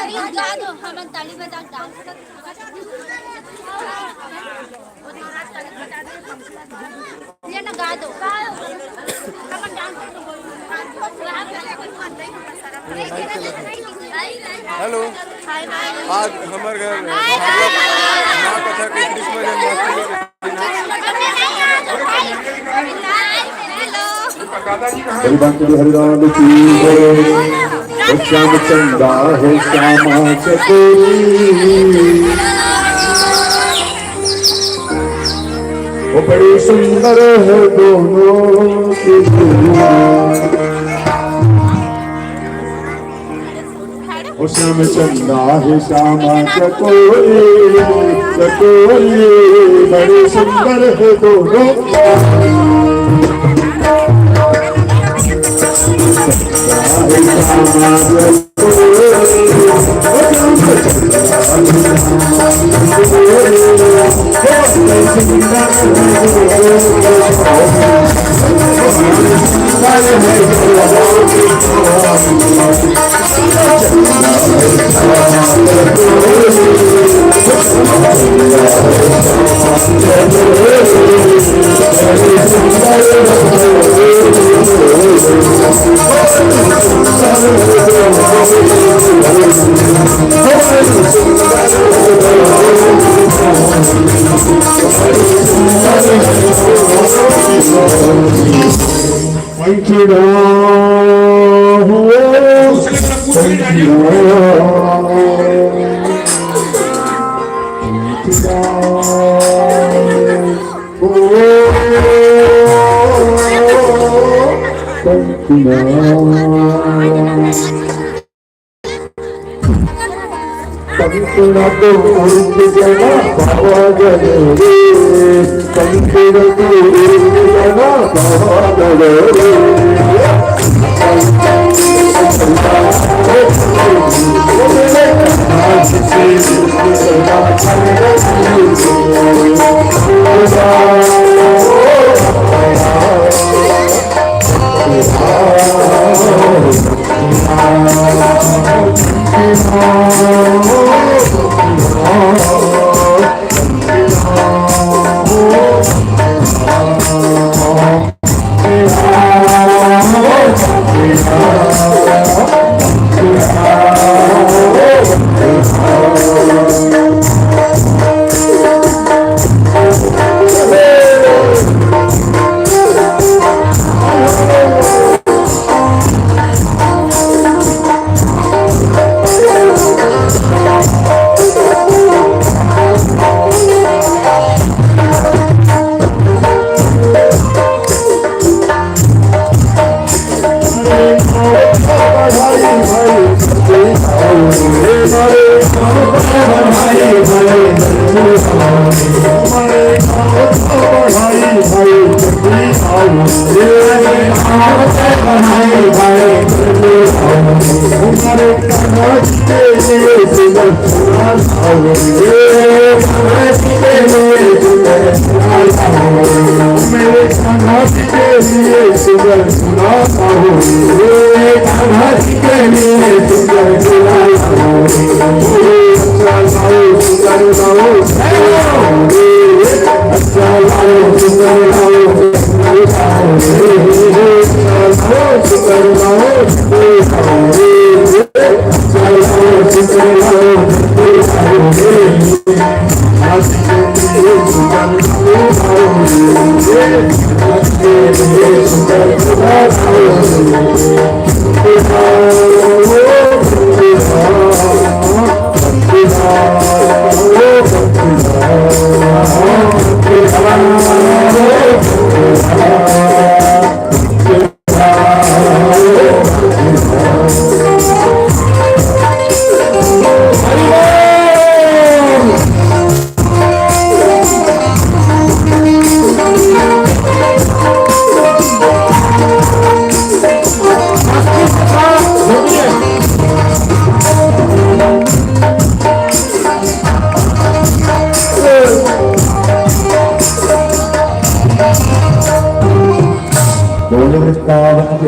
गा दो, हम ताली बजा डांस ये ना गा दो हम डांस हेलो, आज हमारे घर माँ कथा के कृष्ण जन्माष्टमी हरिराम की श्याम चंदा है श्यामा चकोरी वो बड़े सुंदर है दोनों की वो श्याम चंदा है श्यामा चकोरी चकोरी बड़े सुंदर है दोनों तो उर्द जना बाबा गले पंखुड़ तो उर्द जना बाबा गले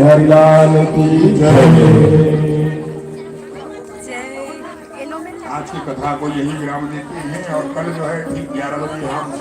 हरिलाल की जय। आज की कथा को यही विराम देते हैं और कल जो है ठीक 11 बजे हम